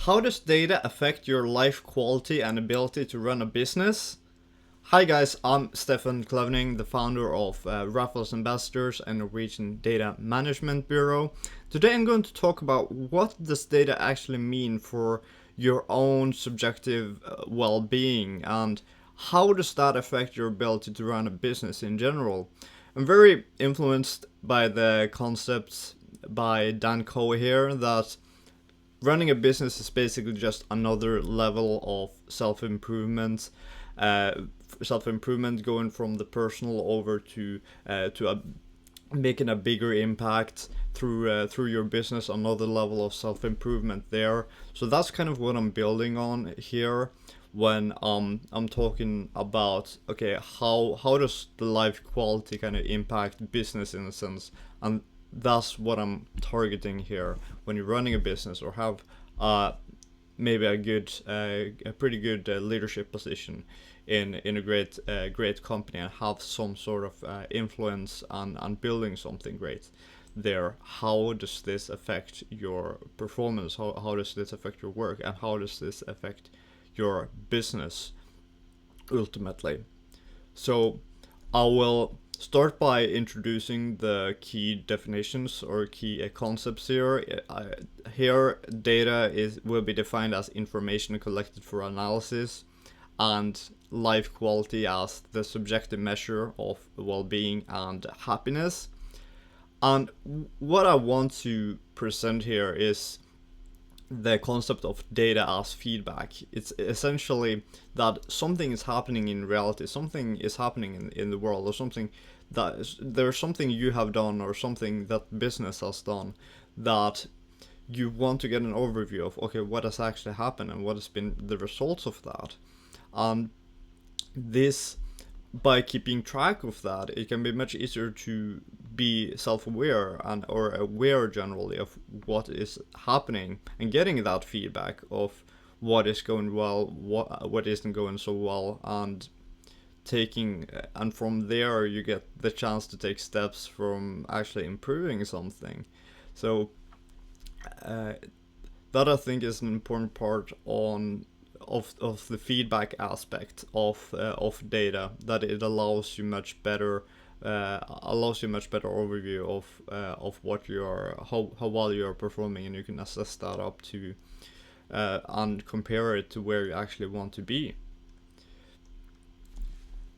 How does data affect your life quality and ability to run a business? Hi guys, I'm Stefan Kløvning, the founder of Raffles Ambassadors and Norwegian Data Management Bureau. Today I'm going to talk about what does data actually mean for your own subjective well-being, and how does that affect your ability to run a business in general. I'm very influenced by the concepts by Dan Coe here that running a business is basically just another level of self-improvement. Uh, Self-improvement going from the personal over to making a bigger impact through your business. Another level of self-improvement there. So that's kind of what I'm building on here when I'm talking about, okay, how does the life quality kind of impact business in a sense, and that's what I'm targeting here when you're running a business or have maybe a pretty good leadership position in a great company and have some sort of influence on building something great there. How does this affect your performance? How does this affect your work, and how does this affect your business ultimately? So I will start by introducing the key definitions or key concepts here. Here, data will be defined as information collected for analysis, and life quality as the subjective measure of well-being and happiness. And what I want to present here is the concept of data as feedback. It's essentially that something is happening in reality, something is happening in the world, or something there's something you have done or something that business has done that you want to get an overview of, okay, what has actually happened and what has been the results of that. And this, by keeping track of that, it can be much easier to be self-aware and or aware generally of what is happening and getting that feedback of what is going well, what isn't going so well, and from there you get the chance to take steps from actually improving something. So that I think is an important part of the feedback aspect of data, that it allows you much better overview of what how well you are performing, and you can assess that up to and compare it to where you actually want to be.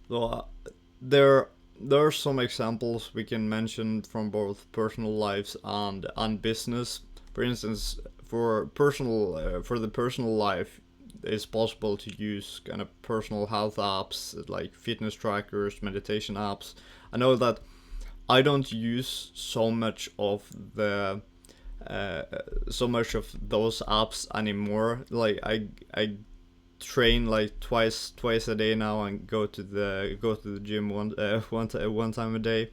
So there are some examples we can mention from both personal lives and business. For instance, for the personal life, it's possible to use kind of personal health apps like fitness trackers, meditation apps. I know that I don't use so much of those apps anymore. Like I train like twice a day now and go to the gym one time a day.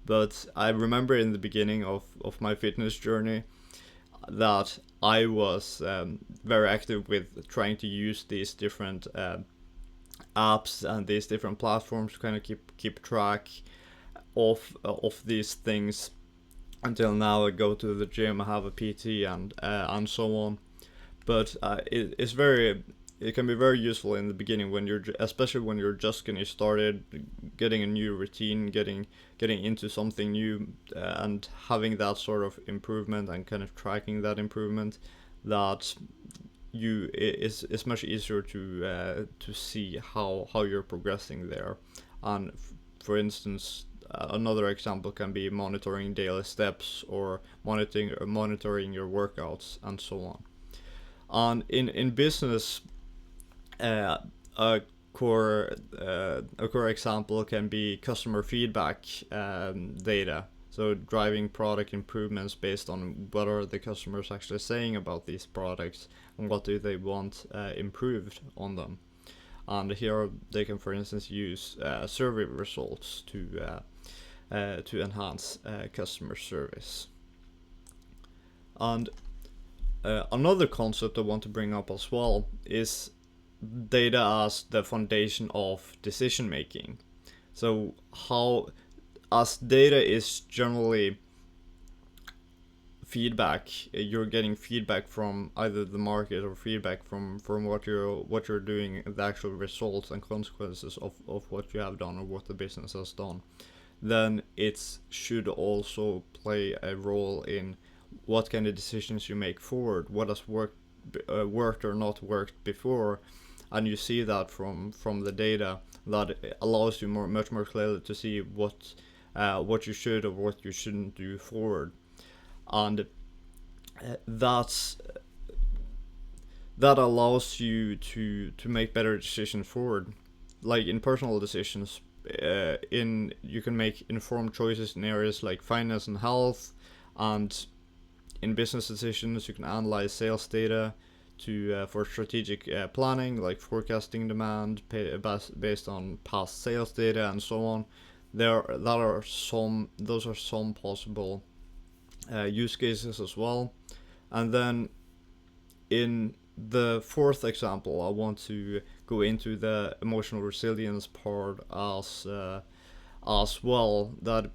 But I remember in the beginning of my fitness journey that I was very active with trying to use these different apps and these different platforms to kind of keep track of these things, until now I go to the gym, I have a PT and so on. But it can be very useful in the beginning when especially when you're just getting started, getting a new routine, getting into something new, and having that sort of improvement and kind of tracking that improvement. That it's much easier to see how you're progressing there. And for instance, another example can be monitoring daily steps or monitoring your workouts and so on. And in business, uh, a core example can be customer feedback data. So driving product improvements based on what are the customers actually saying about these products and what do they want improved on them. And here they can, for instance, use survey results to enhance customer service. And another concept I want to bring up as well is data as the foundation of decision making. So as data is generally feedback. You're getting feedback from either the market or feedback from what you're doing, the actual results and consequences of what you have done or what the business has done. Then it should also play a role in what kind of decisions you make forward, what has worked or not worked before, and you see that from the data, that allows you much more clearly to see what you should or what you shouldn't do forward. And that allows you to make better decisions forward. Like in personal decisions, you can make informed choices in areas like finance and health, and in business decisions you can analyze sales data for strategic planning, like forecasting demand based on past sales data and so on. Those are some possible use cases as well. And then in the fourth example, I want to go into the emotional resilience part as well, that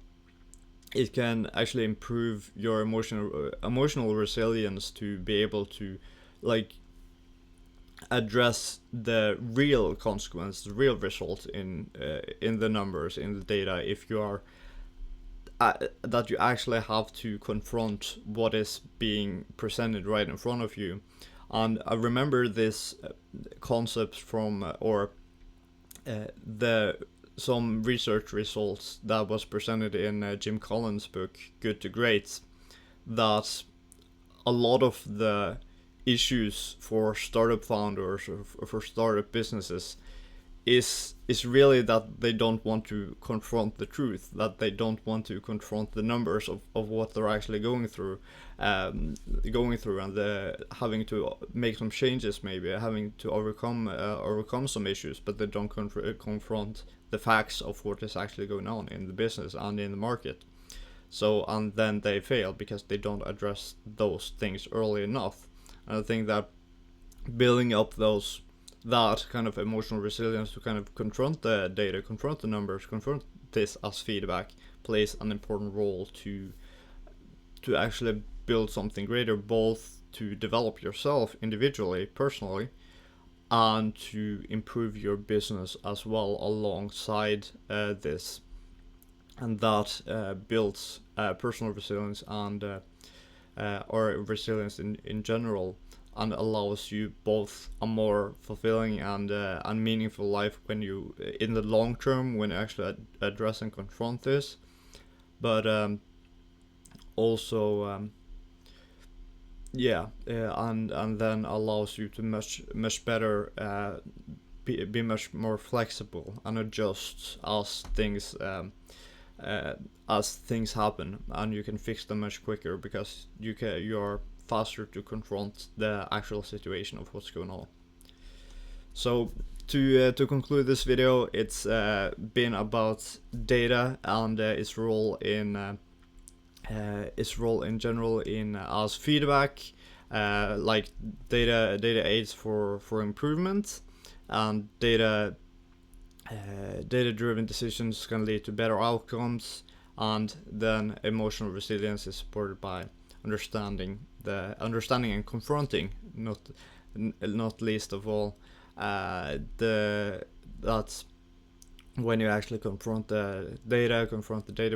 it can actually improve your emotional resilience to be able to like address the real consequence, the real result in the numbers, in the data, if you are that you actually have to confront what is being presented right in front of you. And I remember this concept from some research results that was presented in Jim Collins' book Good to Great, that a lot of the issues for startup founders or for startup businesses is really that they don't want to confront the truth, that they don't want to confront the numbers of what they're actually going through, and having to make some changes, maybe having to overcome some issues, but they don't confront the facts of what is actually going on in the business and in the market. So, and then they fail because they don't address those things early enough. And I think that building up that kind of emotional resilience to kind of confront the data, confront the numbers, confront this as feedback, plays an important role to actually build something greater, both to develop yourself individually, personally, and to improve your business as well alongside this. And that builds personal resilience and or resilience in general, and allows you both a more fulfilling and meaningful life when you in the long term, when you actually address and confront this, but also and then allows you to much better be much more flexible and adjust as things happen, and you can fix them much quicker because you are faster to confront the actual situation of what's going on. So to conclude this video, it's been about data and its role in general in as feedback, like data aids for improvement, and data-driven decisions can lead to better outcomes, and then emotional resilience is supported by understanding and confronting, not least of all, that's when you actually confront the data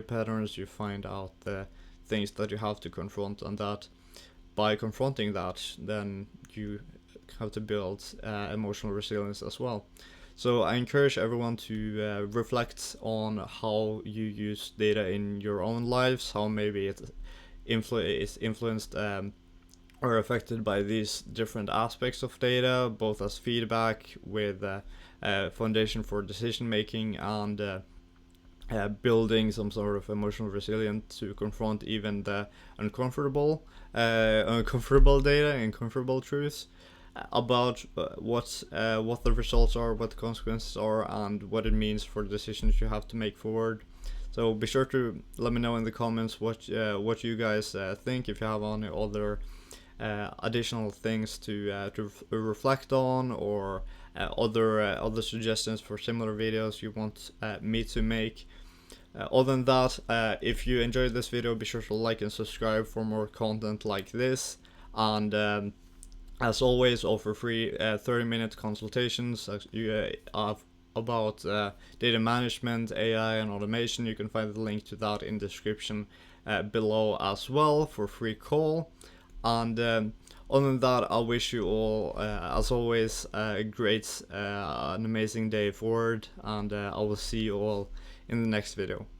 patterns, you find out the things that you have to confront, and that by confronting that, then you have to build emotional resilience as well. So I encourage everyone to reflect on how you use data in your own lives, how maybe it is influenced or affected by these different aspects of data, both as feedback with foundation for decision making, and building some sort of emotional resilience to confront even the uncomfortable data and uncomfortable truths about what the results are, what the consequences are, and what it means for the decisions you have to make forward. So be sure to let me know in the comments what you guys think, if you have any other additional things to reflect on, or other suggestions for similar videos you want me to make. Other than that, if you enjoyed this video, be sure to like and subscribe for more content like this. And as always, offer free 30-minute consultations about data management, AI, and automation. You can find the link to that in the description below as well for free call. And other than that, I wish you all, as always, a great, an amazing day forward, and I will see you all in the next video.